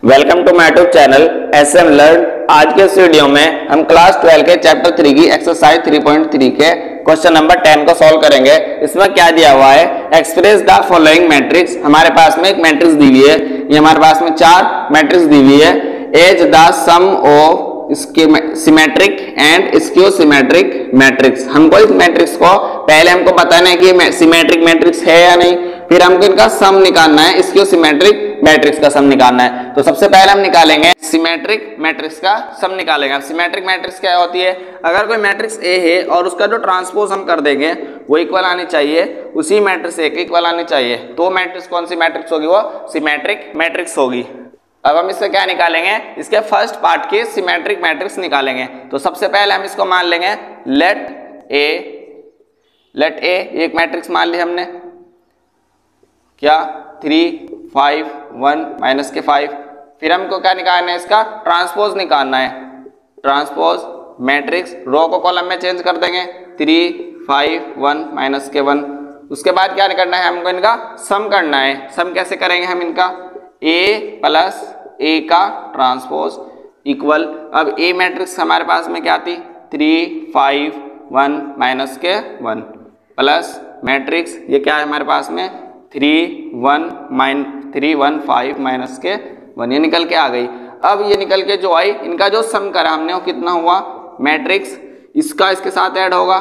Welcome to my YouTube channel SM learn. आज के इस वीडियो में हम क्लास 12 के चैप्टर 3 की एक्सरसाइज 3.3 के क्वेश्चन नंबर 10 को सॉल्व करेंगे। इसमें क्या दिया हुआ है, एक्सप्रेस द फॉलोइंग मैट्रिक्स। हमारे पास में एक मैट्रिक्स दी हुई है, ये हमारे पास में 4 मैट्रिक्स दी हुई है। As the sum of symmetric and skew symmetric matrix. हमको इस मैट्रिक्स को पहले हमको बताना है कि सिमेट्रिक मैट्रिक्स है या नहीं, फिर हमको इनका सम निकालना है, स्क्यू सिमेट्रिक मैट्रिक्स का सम निकालना है। तो सबसे पहले हम निकालेंगे सिमेट्रिक मैट्रिक्स का सम निकालेंगे। अब सिमेट्रिक मैट्रिक्स क्या होती है, अगर कोई मैट्रिक्स ए है और उसका जो ट्रांसपोज हम कर देंगे वो इक्वल आनी चाहिए, उसी मैट्रिक्स ए के इक्वल आनी चाहिए, तो मैट्रिक्स कौन सी मैट्रिक्स होगी, वो सिमेट्रिक मैट्रिक्स होगी। अब हम इससे क्या निकालेंगे, इसके फर्स्ट पार्ट की सिमेट्रिक मैट्रिक्स निकालेंगे। तो सबसे पहले हम इसको मान लेंगे लेट ए एक मैट्रिक्स मान ली हमने, क्या 3 5 1 माइनस के 5। फिर हमको क्या निकालना है, इसका ट्रांसपोज निकालना है, ट्रांसपोज मैट्रिक्स। रो को कॉलम में चेंज कर देंगे, 3 5 1 माइनस के 1। उसके बाद क्या करना है, हमको इनका सम करना है। सम कैसे करेंगे हम इनका, ए प्लस ए का ट्रांसपोज इक्वल। अब ए मैट्रिक्स हमारे पास में क्या थी, 3 5 1 माइनस के 1 प्लस मैट्रिक्स ये क्या है हमारे पास में 3 1 5 माइनस के 1, ये निकल के आ गई। अब ये निकल के जो आई, इनका जो सम करा हमने वो कितना हुआ, मैट्रिक्स इसका इसके साथ ऐड होगा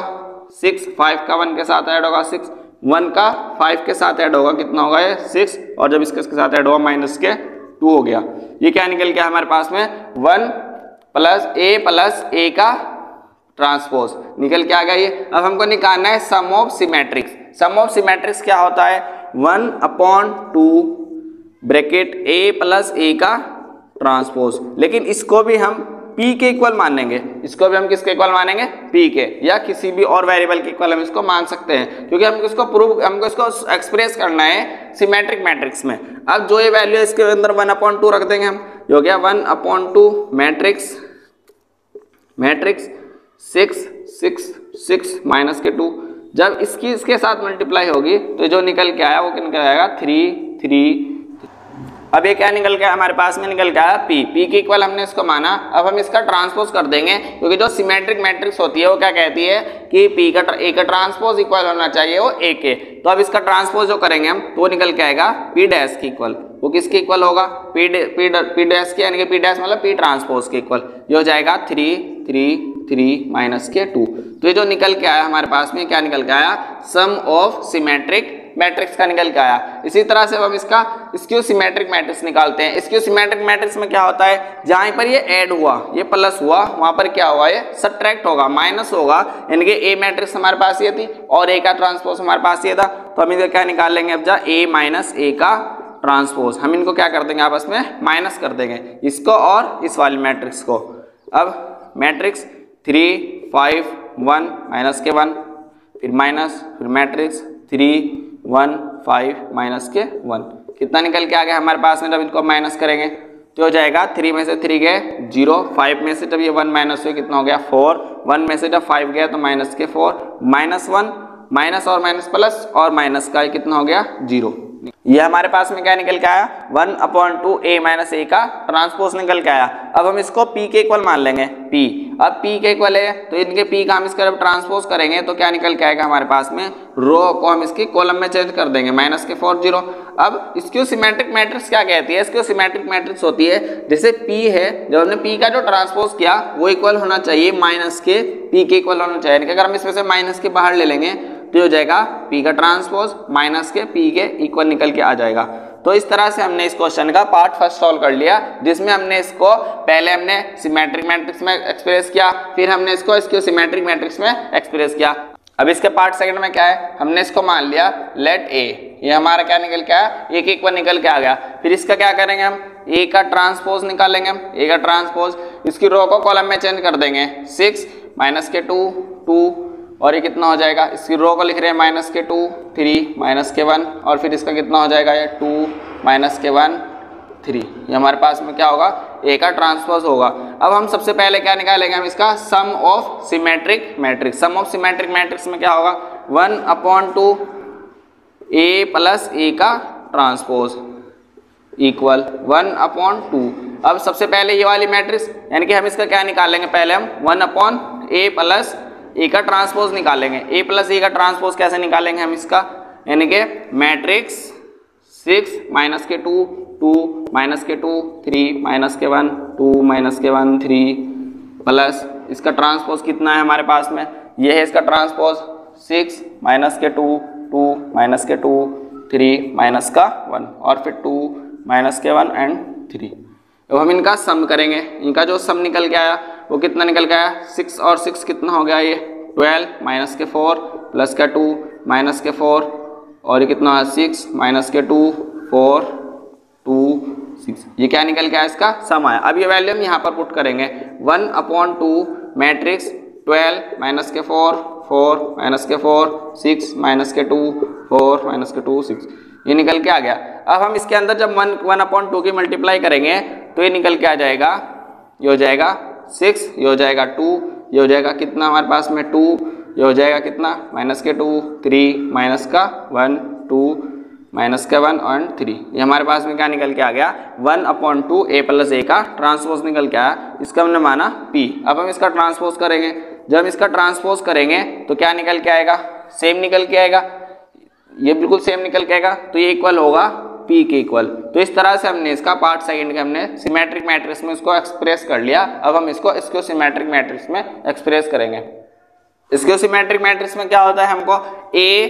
6, 5 का 1 के साथ ऐड होगा 6, 1 का 5 के साथ ऐड होगा, कितना होगा ये 6, और जब इसके साथ ऐड होगा माइनस के 2 हो गया। ये क्या निकल गया हमारे पास में 1 प्लस ए का ट्रांसपोज निकल के आ गया ये। अब हमको निकालना है सम ऑफ सिमेट्रिक्स। सम ऑफ सिमेट्रिक्स क्या होता है, 1/2 ब्रैकेट ए प्लस ए का ट्रांसपोज। लेकिन इसको भी हम p के इक्वल मानेंगे, इसको भी हम किसके इक्वल मानेंगे, p के, या किसी भी और वेरिएबल के इक्वल हम इसको मान सकते हैं, क्योंकि हमको इसको एक्सप्रेस करना है सिमेट्रिक मैट्रिक्स में। अब जो ये वैल्यू है इसके अंदर 1/2 रख देंगे हम, जो हो गया 1/2 मैट्रिक्स 6 6 6 माइनस के 2। जब इसके साथ मल्टीप्लाई होगी तो जो निकल के आया वो निकल आएगा 3 3। अब ये क्या निकल गया हमारे पास में, निकल गया p के इक्वल हमने इसको माना। अब हम इसका ट्रांसपोज कर देंगे, क्योंकि जो सिमेट्रिक मैट्रिक्स होती है वो क्या कहती है कि ए का ट्रांसपोज इक्वल होना चाहिए वो a के। तो अब इसका ट्रांसपोज जो करेंगे हम तो निकल के आएगा p डैश के इक्वल। वो किसके इक्वल होगा, p डैश के, यानी कि p डैश मतलब p ट्रांसपोज के इक्वल। ये हो जाएगा 3 3 3 माइनस के 2। तो ये जो निकल के आया हमारे पास में, क्या निकल के आया, सम ऑफ सिमेट्रिक मैट्रिक्स का निकल के आया। इसी तरह से हम इसका स्क्यू सिमेट्रिक मैट्रिक्स निकालते हैं। स्क्यू सिमेट्रिक मैट्रिक्स में क्या होता है, जहां पर ये ऐड हुआ, ये प्लस हुआ, वहां पर क्या हुआ, ये सब्ट्रैक्ट होगा, माइनस होगा। यानी कि ए मैट्रिक्स हमारे पास ये थी और ए का ट्रांसपोज हमारे पास ये था, तो हम इसे क्या निकाल लेंगे, अब जा ए माइनस ए का ट्रांसपोज। हम इनको क्या कर देंगे, आपस में माइनस कर देंगे, इसको और इस वाली मैट्रिक्स को। अब मैट्रिक्स 3 5 1 माइनस के 1, फिर माइनस, फिर मैट्रिक्स 3 1 5 माइनस के 1, कितना निकल के आ गया हमारे पास में। जब इनको माइनस करेंगे तो हो जाएगा 3 में से 3 गए 0, 5 में से जब ये 1 माइनस हुए कितना हो गया 4, 1 में से जब 5 गया तो माइनस के 4, -1 माइनस और माइनस प्लस, और माइनस का कितना हो गया 0। ये हमारे पास में क्या निकल के आया, 1/2 a माइनस ए का ट्रांसपोज निकल के आया। अब हम इसको p के इक्वल मान लेंगे, p। अब p के इक्वल है तो इनके p का हम इसका जब ट्रांसपोज करेंगे तो क्या निकल के आएगा हमारे पास में, रो को हम इसकी कॉलम में चेंज कर देंगे, माइनस के 4 0। अब स्क्यू सिमेट्रिक मैट्रिक्स क्या कहती है, स्क्यू सिमेट्रिक मैट्रिक्स होती है जैसे p है, जब हमने p का जो ट्रांसपोज किया वो इक्वल होना चाहिए माइनस के p के इक्वल होना चाहिए। अगर हम इसमें से माइनस के बाहर ले लेंगे तो हो जाएगा p का ट्रांसपोज माइनस के p के इक्वल निकल के आ जाएगा। तो इस तरह से हमने इस क्वेश्चन का पार्ट फर्स्ट सॉल्व कर लिया, जिसमें हमने इसको पहले हमने सिमेट्रिक मैट्रिक्स में एक्सप्रेस किया, फिर हमने इसको स्क्यू सिमेट्रिक मैट्रिक्स में एक्सप्रेस किया। अब इसके पार्ट सेकंड में क्या है, हमने इसको मान लिया लेट ए, ये हमारा क्या निकल के आया, ए के इक्वल निकल के आ गया। फिर इसका क्या करेंगे हम, ए का ट्रांसपोज निकालेंगे हम, ए का ट्रांसपोज, इसकी रो को कॉलम में चेंज कर देंगे, 6 माइनस के 2 2, और ये कितना हो जाएगा, इसकी रो को लिख रहे हैं माइनस के 2 3 माइनस के 1, और फिर इसका कितना हो जाएगा ये 2 माइनस के 1 3। ये हमारे पास में क्या होगा, ए का ट्रांसपोज होगा। अब हम सबसे पहले क्या निकालेंगे, हम इसका sum of symmetric matrix. Sum of symmetric matrix में क्या होगा, 1/2 a प्लस ए का ट्रांसपोज इक्वल 1/2 अब सबसे पहले ये वाली मैट्रिक्स, यानी कि हम इसका क्या निकालेंगे, पहले हम 1/a प्लस ए का ट्रांसपोज निकालेंगे। a प्लस ए का ट्रांसपोज कैसे निकालेंगे हम इसका, यानी कि मैट्रिक्स 6 माइनस के 2 2 माइनस के 2 3 माइनस के 1 2 माइनस के 1 3 प्लस इसका ट्रांसपोज कितना है हमारे पास में, ये है इसका ट्रांसपोज 6 माइनस के 2 2 माइनस के 2 3 माइनस का 1 और फिर 2 माइनस के 1 एंड 3। अब हम इनका सम करेंगे, इनका जो सम निकल के आया वो कितना निकल के आया, 6 और 6 कितना हो गया, ये 12 माइनस के 4 प्लस का 2 माइनस के 4 और ये कितना है 6 माइनस के 2 4 2 6, ये क्या निकल के आया, इसका सम आया। अब ये वैल्यू हम यहाँ पर पुट करेंगे 1/2 मैट्रिक्स 12 माइनस के 4 4 माइनस के 4 6 माइनस के 2 4 माइनस के 2 6, ये निकल के आ गया। अब हम इसके अंदर जब 1/2 की मल्टीप्लाई करेंगे तो ये निकल के आ जाएगा, ये हो जाएगा 6, ये हो जाएगा 2, ये हो जाएगा कितना हमारे पास में 2, ये हो जाएगा कितना माइनस के 2 3 माइनस का 1 2 माइनस का 1 और 3, ये हमारे पास में क्या निकल के आ गया 1/2 a प्लस ए का ट्रांसपोज निकल के आया, इसका हमने माना p। अब हम इसका ट्रांसपोज करेंगे, जब हम इसका ट्रांसपोज करेंगे तो क्या निकल के आएगा, सेम निकल के आएगा, ये बिल्कुल सेम निकल के आएगा, तो ये इक्वल होगा p के इक्वल। तो इस तरह से हमने इसका पार्ट सेकंड के हमने सिमेट्रिक मैट्रिक्स में इसको एक्सप्रेस कर लिया। अब हम इसको स्क्योसिमेट्रिक मैट्रिक्स में एक्सप्रेस करेंगे। स्क्योसिमेट्रिक मैट्रिक्स में क्या होता है, हमको a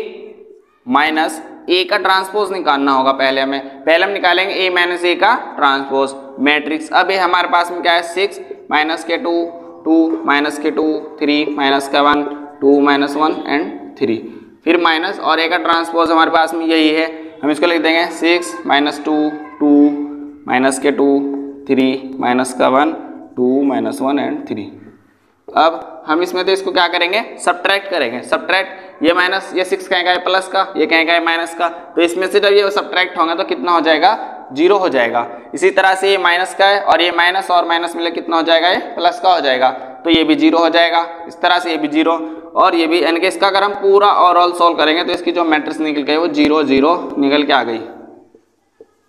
माइनस ए का ट्रांसपोज निकालना होगा। पहले हम निकालेंगे a माइनस ए का ट्रांसपोज मैट्रिक्स। अब ये हमारे पास में क्या है 6 माइनस के 2 2 माइनस के 2 3 माइनस का 1 2 माइनस 1 एंड 3, फिर माइनस और ए का ट्रांसपोज हमारे पास में यही है, हम इसको लिख देंगे 6 माइनस 2 2 माइनस के 2 3 माइनस का 1 2 माइनस 1 एंड 3। अब हम इसमें तो इसको क्या करेंगे, सब्ट्रैक्ट करेंगे। सब्ट्रैक्ट ये माइनस, ये 6 कहेगा है प्लस का, ये कहेगा है माइनस का, तो इसमें से जब ये सब्ट्रैक्ट होंगे तो कितना हो जाएगा 0 हो जाएगा। इसी तरह से ये माइनस का है और ये माइनस और माइनस मिले कितना हो जाएगा, ये प्लस का हो जाएगा, तो ये भी 0 हो जाएगा। इस तरह से ये भी 0 और ये भी, यानी कि इसका अगर हम पूरा ओवरऑल सॉल्व करेंगे तो इसकी जो मैट्रिक्स निकल गई वो 0 0 निकल के आ गई,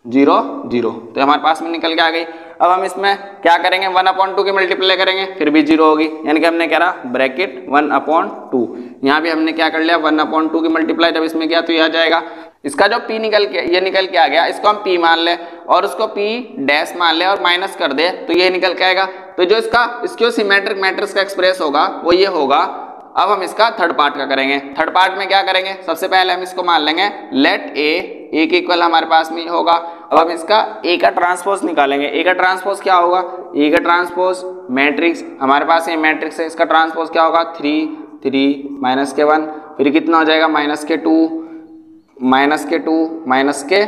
0 0, तो हमारे पास में निकल के आ गई। अब हम इसमें क्या करेंगे 1/2 की मल्टीप्लाई करेंगे, फिर भी 0 होगी, यानी कि हमने क्या रहा ब्रैकेट 1/2। यहाँ भी हमने क्या कर लिया 1/2 की मल्टीप्लाई जब इसमें किया तो यह आ जाएगा। इसका जो p निकल के ये निकल के आ गया, इसको हम p मान ले और उसको p डैश मान ले और माइनस कर दे तो ये निकल के आएगा। तो जो इसका स्क्योसिमेट्रिक मैट्रिक्स का एक्सप्रेस होगा वो ये होगा। अब हम इसका थर्ड पार्ट का करेंगे। थर्ड पार्ट में क्या करेंगे, सबसे पहले हम इसको मान लेंगे लेट ए के इक्वल हमारे पास में होगा। अब हम इसका ए का ट्रांसपोज निकालेंगे। ए का ट्रांसपोज क्या होगा, ए का ट्रांसपोज मैट्रिक्स हमारे पास ये मैट्रिक्स है, इसका ट्रांसपोज क्या होगा 3 3 माइनस के 1, फिर कितना हो जाएगा माइनस के 2 माइनस के 2 माइनस के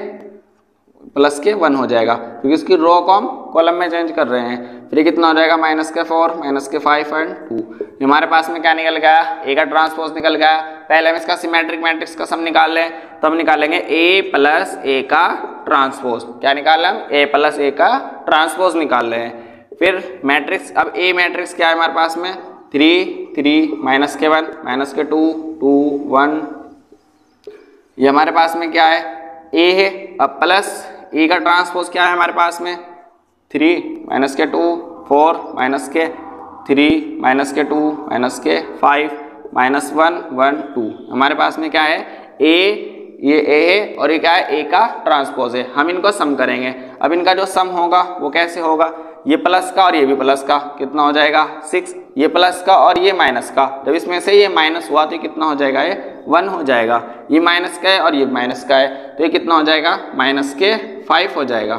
प्लस के 1 हो जाएगा, क्योंकि इसकी रो को हम कॉलम में चेंज कर रहे हैं। फिर कितना हो जाएगा माइनस के 4 माइनस के 5 एंड 2। हमारे पास में क्या निकल गया, ए का ट्रांसपोज निकल गया। पहले हम इसका सिमेट्रिक मैट्रिक्स का सम निकाल लें, तो हम निकालेंगे ए प्लस ए का ट्रांसपोज। क्या निकाल हम ए प्लस ए का ट्रांसपोज निकाल रहे हैं। फिर मैट्रिक्स, अब ए मैट्रिक्स क्या है हमारे पास में 3 3 माइनस के 1 माइनस के 2 2 1, ये हमारे पास में क्या है ए है। अब प्लस ए का ट्रांसपोज क्या है हमारे पास में 3 माइनस के 2 4 माइनस के 3 माइनस के 2 माइनस के 5 माइनस 1 1 2। हमारे पास में क्या है ए, ये ए है और ये क्या है ए का ट्रांसपोज है। हम इनको सम करेंगे। अब इनका जो सम होगा वो कैसे होगा, ये प्लस का और ये भी प्लस का, कितना हो जाएगा 6, ये प्लस का और ये माइनस का, जब इसमें से ये माइनस हुआ तो ये कितना हो जाएगा, ये 1 हो जाएगा। ये माइनस का है और ये माइनस का है, तो ये कितना हो जाएगा माइनस के 5 हो जाएगा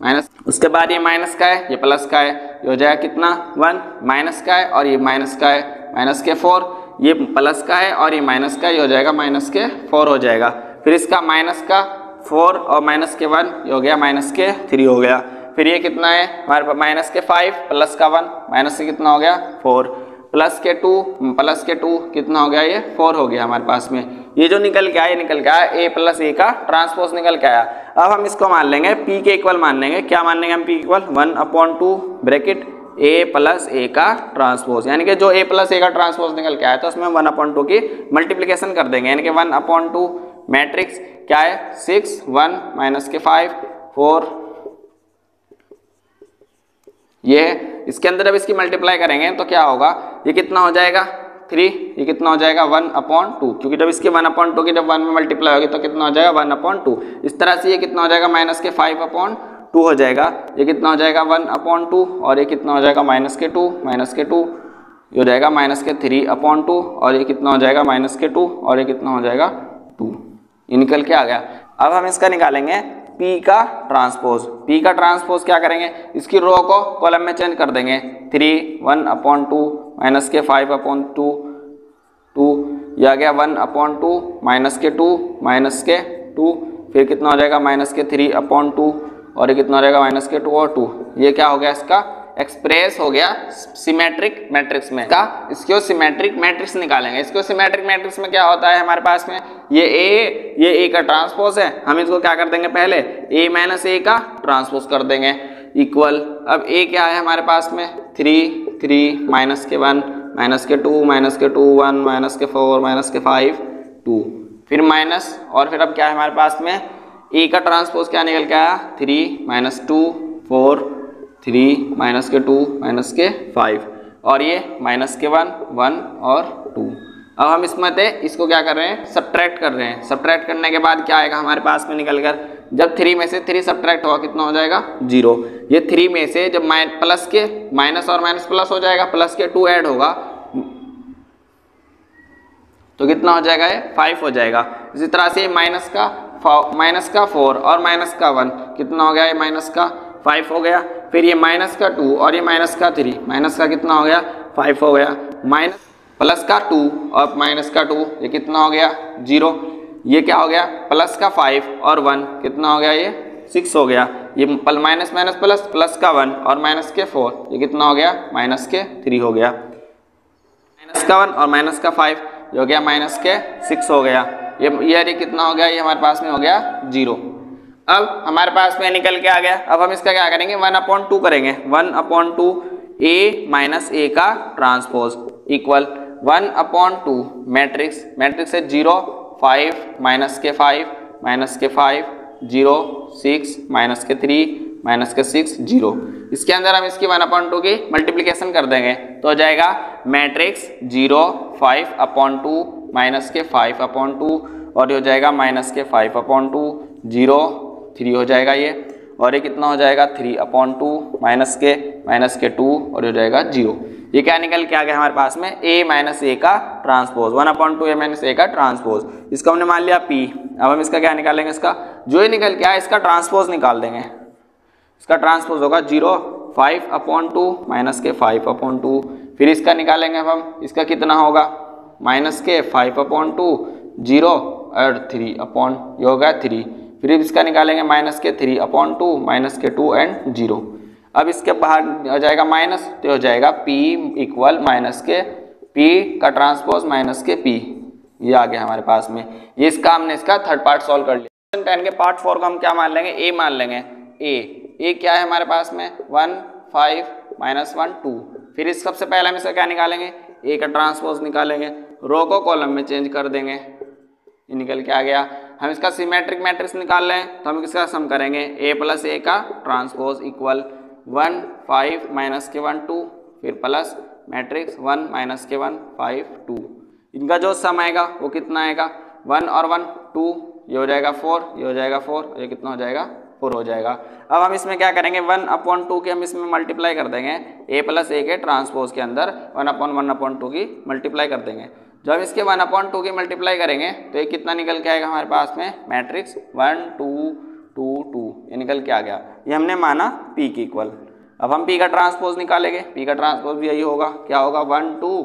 माइनस। उसके बाद ये माइनस का है, ये प्लस का है, ये हो जाएगा कितना 1, माइनस का है और ये माइनस का है माइनस के 4, ये प्लस का है और ये माइनस का, ये हो जाएगा माइनस के 4 हो जाएगा। फिर इसका माइनस का 4 और माइनस के 1, ये हो गया माइनस के 3 हो गया। फिर ये कितना है हमारे पास माइनस के 5 प्लस का 1 माइनस से कितना हो गया 4, प्लस के 2 कितना हो गया, ये 4 हो गया हमारे पास में। ये जो निकल के आया, ये निकल के आया ए प्लस ए का ट्रांसपोज निकल के आया। अब हम इसको मान लेंगे p के इक्वल मान लेंगे। क्या मान लेंगे हम p इक्वल 1/2 ब्रैकेट ए प्लस ए का ट्रांसपोज, यानी कि जो ए प्लस ए का ट्रांसपोज निकल के आया तो उसमें 1/2 की मल्टीप्लिकेशन कर देंगे, यानी कि 1/2 मैट्रिक्स क्या है 6 1 माइनस के 5 4 ये है। इसके अंदर जब इसकी मल्टीप्लाई करेंगे तो क्या होगा, ये कितना हो जाएगा 3, ये कितना हो जाएगा 1/2, क्योंकि जब इसके 1/2 की जब 1 में मल्टीप्लाई होगी तो कितना हो जाएगा 1/2। इस तरह से ये कितना हो जाएगा माइनस के 5/2 हो जाएगा, ये कितना हो जाएगा 1/2 और ये कितना हो जाएगा -2 ये हो जाएगा -3/2 और ये कितना हो जाएगा -2 और ये कितना हो जाएगा 2। ये निकल के आ गया। अब हम इसका निकालेंगे P का ट्रांसपोज। P का ट्रांसपोज क्या करेंगे, इसकी रो को कॉलम में चेंज कर देंगे। 3 1/2 माइनस के 5/2 2, यह आ गया 1/2 माइनस के 2 -2, फिर कितना हो जाएगा -3/2 और ये कितना हो जाएगा -2 और 2। ये क्या हो गया, इसका एक्सप्रेस हो गया सिमेट्रिक मैट्रिक्स में का। इसको सिमेट्रिक मैट्रिक्स निकालेंगे। इसको सिमेट्रिक मैट्रिक्स में क्या होता है हमारे पास में, ये ए का ट्रांसपोज है, हम इसको क्या कर देंगे पहले A माइनस A का ट्रांसपोज कर देंगे इक्वल। अब A क्या है हमारे पास में 3 माइनस के 1 माइनस के 2 1 माइनस के 4 माइनस के 5 2, फिर माइनस, और फिर अब क्या है हमारे पास में A का ट्रांसपोज क्या निकल के आया 3 - 2 4 3 माइनस के 2 माइनस के 5 और ये माइनस के 1 और 2। अब हम इसमें थे इसको क्या कर रहे हैं, सब्ट्रैक्ट कर रहे हैं। सब्ट्रैक्ट करने के बाद क्या आएगा हमारे पास में निकल कर, जब 3 में से 3 सब्ट्रैक्ट होगा कितना हो जाएगा 0। ये 3 में से जब प्लस के माइनस और माइनस प्लस हो जाएगा, प्लस के 2 ऐड होगा तो कितना हो जाएगा, ये 5 हो जाएगा। इसी तरह से माइनस का 4 और माइनस का 1 कितना हो गया, ये माइनस का 5 हो गया। फिर ये माइनस का 2 और ये माइनस का 3, माइनस का कितना हो गया 5 हो गया। माइनस प्लस का 2 और माइनस का 2 ये कितना हो गया 0। ये क्या हो गया प्लस का 5 और 1 कितना हो गया, ये 6 हो गया। ये माइनस माइनस प्लस, प्लस का 1 और माइनस के 4 ये कितना हो गया माइनस के 3 हो गया। माइनस का 1 और माइनस का 5 ये हो गया माइनस के 6 हो गया। ये कितना हो गया, ये हमारे पास में हो गया 0। अब हमारे पास में निकल के आ गया। अब हम इसका क्या करेंगे 1/2 करेंगे। 1/2 A माइनस A का ट्रांसपोज इक्वल 1/2 मैट्रिक्स, मैट्रिक्स है 0 5 माइनस के 5 0 6 माइनस के 3 माइनस के 6 0। इसके अंदर हम इसकी 1/2 की मल्टीप्लिकेशन कर देंगे तो हो जाएगा मैट्रिक्स 0 5/2 माइनस के 5/2 और ये हो जाएगा माइनस के 5/2 0 3 हो जाएगा ये, और ये कितना हो जाएगा 3/2 माइनस के 2 और ये हो जाएगा 0। ये क्या निकल के आ गया हमारे पास में A माइनस A का ट्रांसपोज। 1/2 A माइनस A का ट्रांसपोज। इसको हमने मान लिया P। अब हम इसका क्या निकालेंगे, इसका जो ये निकल के आया इसका ट्रांसपोज निकाल देंगे। इसका ट्रांसपोज होगा 0 5/2 माइनस के 5/2। फिर इसका निकालेंगे हम, इसका कितना होगा माइनस के 5/2 0 और 3 ये होगा 3। फिर इसका निकालेंगे माइनस के 3/2 माइनस के 2 एंड 0। अब इसके बाहर हो जाएगा माइनस तो हो जाएगा P इक्वल माइनस के P का ट्रांसपोज माइनस के P। ये आ गया हमारे पास में। ये इसका हमने इसका थर्ड पार्ट सॉल्व कर लिया। 10 के पार्ट 4 को हम क्या मान लेंगे, A मान लेंगे। A क्या है हमारे पास में 1 5 -1 2। फिर इस सबसे पहले हम इसका क्या निकालेंगे, A का ट्रांसपोज निकालेंगे। रो को कॉलम में चेंज कर देंगे, ये निकल के आ गया। हम इसका सिमेट्रिक मैट्रिक्स निकाल रहे हैं तो हम इसका सम करेंगे A प्लस A का ट्रांसपोज इक्वल 1 5 माइनस के 1 2 फिर प्लस मैट्रिक्स 1 माइनस के 1 5 2। इनका जो सम आएगा वो कितना आएगा 1 और 1 2, ये हो जाएगा 4, ये हो जाएगा 4, ये कितना हो जाएगा 4 हो जाएगा। अब हम इसमें क्या करेंगे 1/2 के हम इसमें मल्टीप्लाई कर देंगे A प्लस A के ट्रांसपोज के अंदर 1/1/2 की मल्टीप्लाई कर देंगे। जब इसके 1/2 की मल्टीप्लाई करेंगे तो ये कितना निकल के आएगा हमारे पास में मैट्रिक्स 1 2 2 2, ये निकल के आ गया। ये हमने माना P की इक्वल। अब हम P का ट्रांसपोज निकालेंगे। P का ट्रांसपोज भी यही होगा, क्या होगा 1 2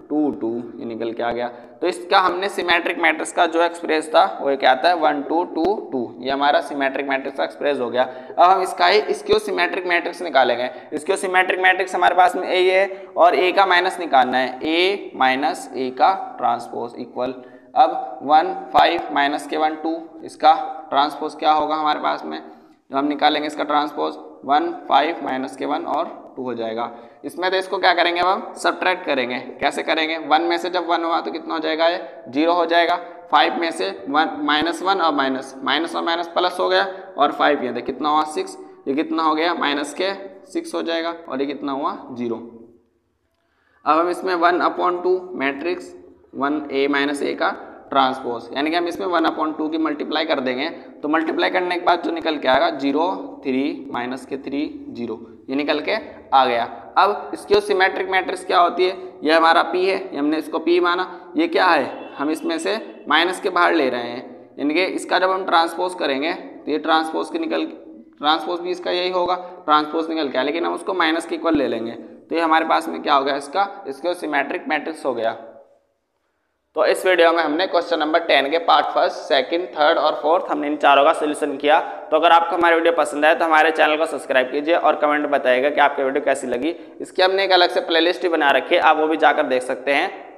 2 2, ये निकल के आ गया। तो इसका हमने सिमेट्रिक मैट्रिक्स का जो एक्सप्रेस था वो क्या आता है 1 2 2 2, ये हमारा सिमेट्रिक मैट्रिक्स का एक्सप्रेस हो गया। अब हम इसको सिमेट्रिक मैट्रिक्स निकालेंगे। इसको सिमेट्रिक मैट्रिक्स हमारे पास में A है और A का माइनस निकालना है, A माइनस A का ट्रांसपोज इक्वल। अब 1 5 माइनस के 1 2, इसका ट्रांसपोज क्या होगा हमारे पास में, जब हम निकालेंगे इसका ट्रांसपोज 1 5 माइनस के 1 और 2 हो जाएगा। इसमें तो इसको क्या करेंगे अब हम सब्ट्रैक्ट करेंगे। कैसे करेंगे, 1 में से जब 1 हुआ तो कितना हो जाएगा, ये 0 हो जाएगा। 5 में से -1 और माइनस और माइनस प्लस हो गया और 5 ये कितना हुआ 6, ये कितना हो गया माइनस के 6 हो जाएगा और ये कितना हुआ 0। अब हम इसमें 1/2 मैट्रिक्स 1A माइनस ए का ट्रांसपोज, यानी कि हम इसमें 1/2 की मल्टीप्लाई कर देंगे तो मल्टीप्लाई करने के बाद जो निकल के आएगा 0 3 माइनस के 3 0, ये निकल के आ गया। अब इसकी सिमेट्रिक मैट्रिक्स क्या होती है, ये हमारा P है, ये हमने इसको P माना, ये क्या है हम इसमें से माइनस के बाहर ले रहे हैं, यानी कि इसका जब हम ट्रांसपोज करेंगे तो ये ट्रांसपोज भी इसका यही होगा, ट्रांसपोज निकल के, लेकिन हम उसको माइनस के इक्वल ले लेंगे तो ये हमारे पास में क्या हो गया इसका सिमेट्रिक मैट्रिक्स हो गया। तो इस वीडियो में हमने क्वेश्चन नंबर 10 के पार्ट 1, 2, 3 और 4 हमने इन चारों का सोल्यूशन किया। तो अगर आपको हमारी वीडियो पसंद आए तो हमारे चैनल को सब्सक्राइब कीजिए और कमेंट बताइएगा कि आपको वीडियो कैसी लगी। इसकी हमने एक अलग से प्लेलिस्ट भी बना रखी है, आप वो भी जाकर देख सकते हैं।